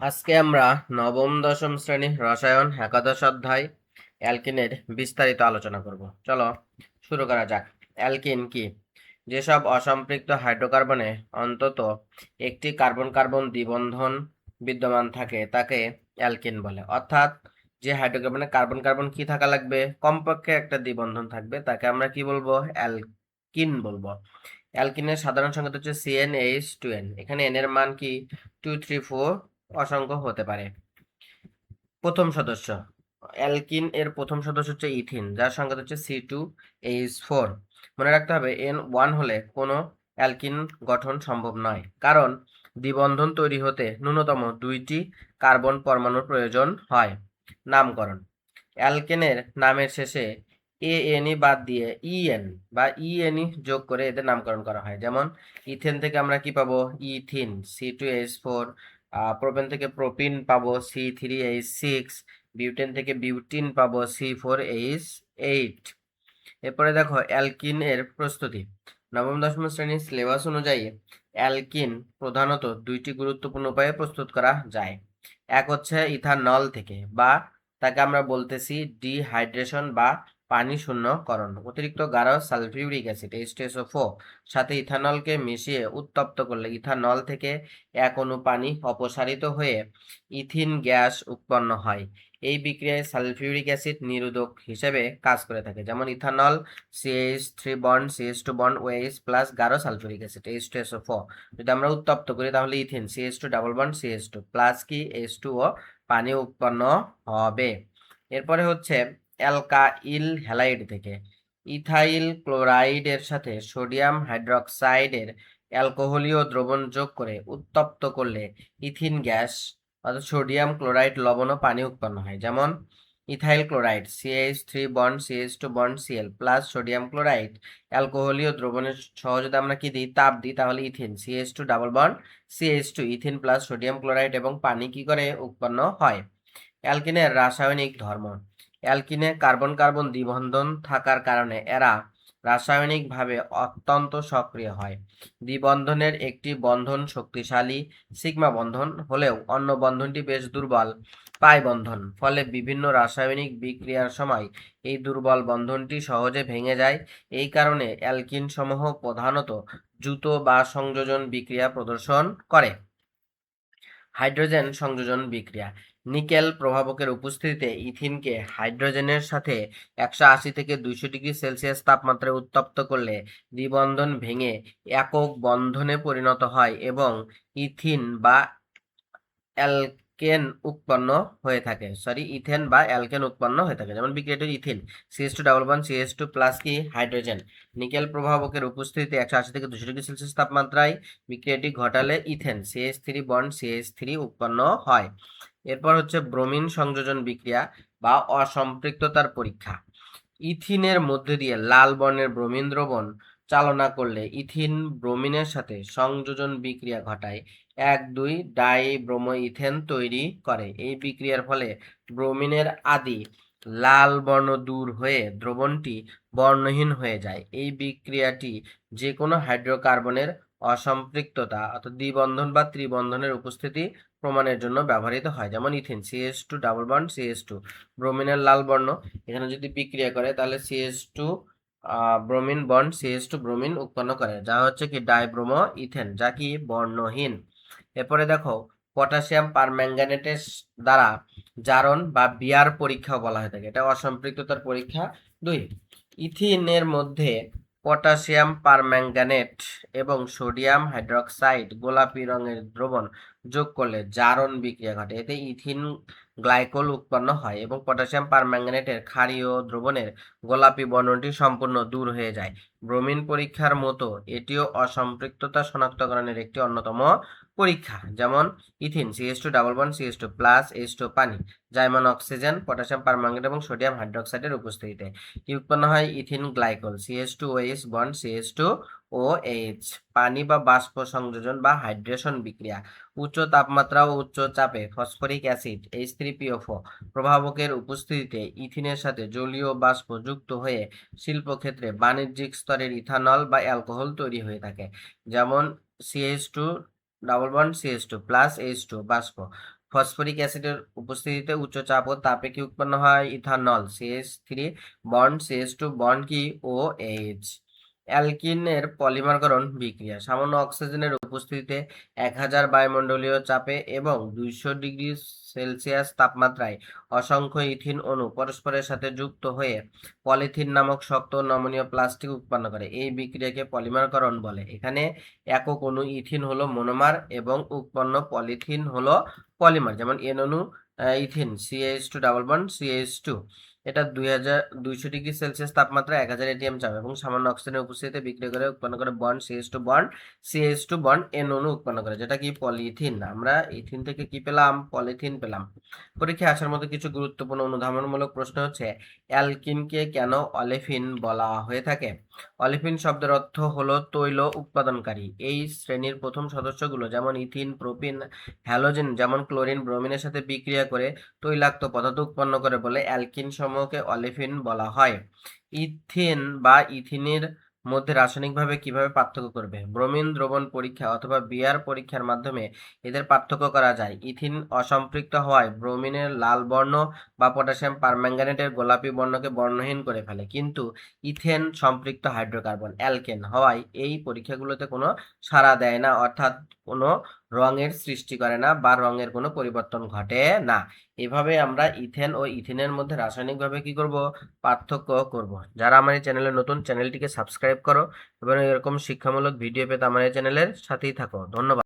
আজকে আমরা নবম দশম শ্রেণীর রসায়ন একাদশ অধ্যায় অ্যালকিনের বিস্তারিত আলোচনা করব। চলো শুরু করা যাক। অ্যালকিন কি? যেসব অসম্পৃক্ত হাইড্রোকার্বনে অন্তত একটি কার্বন কার্বন দ্বিবন্ধন বিদ্যমান থাকে তাকে অ্যালকিন বলে। অর্থাৎ যে হাইড্রোকার্বনে কার্বন কার্বন কি থাকা লাগবে, কমপক্ষে একটা দ্বিবন্ধন থাকবে, তাকে আমরা কি বলবো? অ্যালকিন বলবো। অ্যালকিনের সাধারণ সংকেত হচ্ছে CnH2n। এখানে n এর মান কি? 2, 3, 4 অসংখ্য হতে পারে। প্রথম সদস্য অ্যালকিন এর প্রথম সদস্য হচ্ছে ইথিন, যার সংকেত হচ্ছে C2H4। মনে রাখতে হবে N1 হলে কোনো অ্যালকিন গঠন সম্ভব নয়, কারণ দ্বিবন্ধন তৈরি হতে ন্যূনতম 2টি কার্বন পরমাণুর প্রয়োজন হয়। নামকরণ: অ্যালকেনের নামের শেষে ANE বাদ দিয়ে EN বা ENE যোগ করে এদের নামকরণ করা হয়। যেমন ইথেন থেকে আমরা কি পাবো? Ethene, C2H4। প্রোপেন থেকে প্রোপিন পাবো C3H6। বিউটেন থেকে বিউটিন পাবো C4H8। এরপরে দেখো অ্যালকিন এর প্রস্তুতি। নবম দশম শ্রেণীর সিলেবাস অনুযায়ী অ্যালকিন প্রধানত দুইটি গুরুত্বপূর্ণ উপায়ে প্রস্তুত করা যায়। এক হচ্ছে ইথানল থেকে, বা তাকে আমরা বলতেছি ডিহাইড্রেশন বা পানি শূন্যকরণ। অতিরিক্ত গাঢ় সালফিউরিক অ্যাসিড H2SO4 সাথে ইথানলকে মিশিয়ে উত্তপ্ত করলে ইথানল থেকে এক অণু পানি অপসারিত হয়ে ইথিন গ্যাস উৎপন্ন হয়। এই বিক্রিয়ায় সালফিউরিক অ্যাসিড নিরোধক হিসেবে কাজ করে থাকে। যেমন ethanol CH3 bond CH2 bond OH plus গাঢ় সালফিউরিক অ্যাসিড H2SO4 যদি আমরা উত্তপ্ত করি তাহলে ethene CH2 double bond CH2 plus কি H2O পানি উৎপন্ন হবে। এরপরে হচ্ছে অ্যালকাইল হ্যালাইড থেকে ইথাইল ক্লোরাইডের সাথে সোডিয়াম হাইড্রক্সাইডের অ্যালকোহলীয় দ্রবণ যোগ করে উত্তপ্ত করলে ইথিন গ্যাস অর্থাৎ সোডিয়াম ক্লোরাইড লবণ ও পানি উৎপন্ন হয়। যেমন ethyl chloride CH3 bond CH2 bond Cl plus sodium chloride অ্যালকোহলীয় দ্রবণের সহ যদি আমরা কি দিই? তাপ দিই, তাহলে ethene CH2 double bond CH2 ethene plus sodium chloride এবং পানি কি করে উৎপন্ন হয়। অ্যালকিনের রাসায়নিক ধর্ম: অ্যালকিনে কার্বন কার্বন দ্বিবন্ধন থাকার কারণে এরা রাসায়নিকভাবে অত্যন্ত সক্রিয় হয়। দ্বিবন্ধনের একটি বন্ধন শক্তিশালী সিগমা বন্ধন হলেও অন্য বন্ধনটি বেশ দুর্বল পাই বন্ধন। ফলে বিভিন্ন রাসায়নিক বিক্রিয়ার সময় এই দুর্বল বন্ধনটি সহজে ভেঙে যায়। এই কারণে অ্যালকিন সমূহ প্রধানত দ্রুত বা সংযোজন বিক্রিয়া প্রদর্শন করে। হাইড্রোজেন সংযোজন বিক্রিয়া: নিকেল প্রভাবকের উপস্থিতিতে ইথিনকে হাইড্রোজেনের সাথে 180 থেকে 200 ডিগ্রি সেলসিয়াস তাপমাত্রায় উত্তপ্ত করলে দ্বিবন্ধন ভেঙে একক বন্ধনে পরিণত হয় এবং ইথিন বা অ্যালকেন উৎপন্ন হয়ে থাকে। ইথেন বা অ্যালকেন উৎপন্ন হয়ে থাকে। যেমন বিক্রিয়াটি ethene CH2 double bond CH2 plus কি হাইড্রোজেন। নিকেল প্রভাবকের উপস্থিতিতে 180 থেকে 200 ডিগ্রি সেলসিয়াস তাপমাত্রায় বিক্রিয়াটি ঘটালে ইথেন CH3 বন্ড CH3 উৎপন্ন হয়। এরপর হচ্ছে ব্রোমিন সংযোজন বিক্রিয়া বা অসম্পৃক্ততার পরীক্ষা। ইথিনের মধ্যে দিয়ে লাল বর্ণের ব্রোমিন দ্রবণ চালনা করলে ইথিন ব্রোমিনের সাথে সংযোজন বিক্রিয়া ঘটায় 1,2 ডাইব্রোমো ইথেন তৈরি করে। এই বিক্রিয়ার ফলে ব্রোমিনের আদি লাল বর্ণ দূর হয়ে দ্রবণটি বর্ণহীন হয়ে যায়। এই বিক্রিয়াটি যে কোনো হাইড্রোকার্বনের অসম্পৃক্ততা অর্থাৎ দ্বিবন্ধন বা ত্রিবন্ধনের উপস্থিতি প্রমাণের জন্য ব্যবহৃত হয়। যেমন ethene CH2 double bond CH2 ব্রোমিনের লাল বর্ণ, এখানে যদি বিক্রিয়া করে তাহলে CH2 bromine bond CH2 bromine উৎপন্ন করে, যা হচ্ছে কি ডাইব্রোমো ইথেন, যা কি বর্ণহীন। এরপরে দেখো পটাশিয়াম পারম্যাঙ্গানেটের দ্বারা জারণ বা বিয়ার পরীক্ষা বলা হয়ে থাকে। এটা অসম্পৃক্ততার পরীক্ষা 2। ইথিনের মধ্যে পটাশিয়াম পারম্যাঙ্গানেট এবং সোডিয়াম হাইড্রক্সাইড গোলাপি রঙের দ্রবণ যোগ করলে জারণ বিক্রিয়া ঘটে। এতে ইথিন গ্লাইকোল উৎপন্ন হয় এবং পটাশিয়াম পারম্যাঙ্গানেটের ক্ষারীয় দ্রবণের গোলাপি বর্ণটি সম্পূর্ণ দূর হয়ে যায়। ব্রোমিন পরীক্ষার মতো এটিও অসম্পৃক্ততা শনাক্তকরণের একটি অন্যতম পরীক্ষা। যেমন ethene CH2 double bond CH2 plus H2 পানি, জাইমন অক্সিজেন, পটাশিয়াম পারম্যাঙ্গানেট এবং সোডিয়াম হাইড্রক্সাইডের উপস্থিতিতে কি উৎপন্ন হয়? Ethene glycol CH2OH bond CH2OH। পানি বা বাষ্প সংযোজন বা হাইড্রেশন বিক্রিয়া: উচ্চ তাপমাত্রা ও উচ্চ চাপে ফসফরিক অ্যাসিড H3PO4 প্রভাবকের উপস্থিতিতে ইথিনের সাথে জলীয় বাষ্প যুক্ত হয়ে শিল্পক্ষেত্রে বাণিজ্যিক স্তরের ইথানল বা অ্যালকোহল তৈরি হয়ে থাকে। যেমন CH2 double bond CH2 plus H2 বাষ্প ফসফরিক অ্যাসিডের উপস্থিতিতে উচ্চ চাপ ও তাপে কি উৎপন্ন হয়? Ethanol, CH3 bond CH2 bond কি? OH। অ্যালকিনের পলিমারকরণ বিক্রিয়া। সামান্য অক্সিজেনের উপস্থিতিতে 1000 বায়ুমণ্ডলীয় চাপে এবং 200 ডিগ্রি সেলসিয়াস তাপমাত্রায় অসংখ্য ইথিন অণু পরস্পরের সাথে যুক্ত হয়ে পলিথিন নামক শক্ত নমনীয় প্লাস্টিক উৎপন্ন করে। এই বিক্রিয়াকে পলিমারকরণ বলে। এখানে একক অণু ইথিন হলো মনোমার এবং উৎপন্ন পলিথিন হলো পলিমার। যেমন এন অণু ethene CH2 double bond CH2, এটা 200 ডিগ্রি সেলসিয়াস তাপমাত্রা 1000 এটিএম চাপ এবং সামান্য অক্সিজেনের উপস্থিতিতে বিক্রিয়া করে উৎপন্ন করে বন্ড CH2 বন্ড এন অণু উৎপন্ন করে, যেটা কি? পলিথিন। আমরা ইথিন থেকে কি পেলাম? পলিথিন পেলাম। পরীক্ষায় আসার মতো কিছু গুরুত্বপূর্ণ অনুধাবনমূলক প্রশ্ন হচ্ছে, অ্যালকিনকে কেন অলেফিন বলা হয়ে থাকে? অলেফিন শব্দের অর্থ হলো তৈল উৎপাদনকারী। এই শ্রেণীর প্রথম সদস্যগুলো যেমন ইথিন, প্রোপিন, হ্যালোজেন যেমন ক্লোরিন, ব্রোমিনের সাথে বিক্রিয়া করে তৈলাক্ত পদার্থ উৎপন্ন করে বলে অ্যালকিন সমূহকে অলেফিন বলা হয়। ইথিন বা ইথিনের মধ্যে রাসায়নিকভাবে কিভাবে পার্থক্য করবে? ব্রোমিন দ্রবণ পরীক্ষা অথবা বিয়ার পরীক্ষার মাধ্যমে এদের পার্থক্য করা যায়। ইথিন অসম্পৃক্ত হওয়ায় ব্রোমিনের লাল বর্ণ বা পটাশিয়াম পারম্যাঙ্গানেটের গোলাপি বর্ণকে বর্ণহীন করে ফেলে, কিন্তু ইথেন সম্পৃক্ত হাইড্রোকার্বন অ্যালকেন হওয়ায় এই পরীক্ষাগুলোতে কোনো সাড়া দেয় না, অর্থাৎ কোনো রঙের সৃষ্টি করে না বা রঙের কোনো পরিবর্তন ঘটে না। এভাবে আমরা ইথেন ও ইথিনের মধ্যে রাসায়নিকভাবে কি করব? পার্থক্য করব। যারা আমার এই চ্যানেলে নতুন, চ্যানেলটিকে সাবস্ক্রাইব করো এবং এরকম শিক্ষামূলক ভিডিও পেতে আমার এই চ্যানেলের সাথেই থাকো। ধন্যবাদ।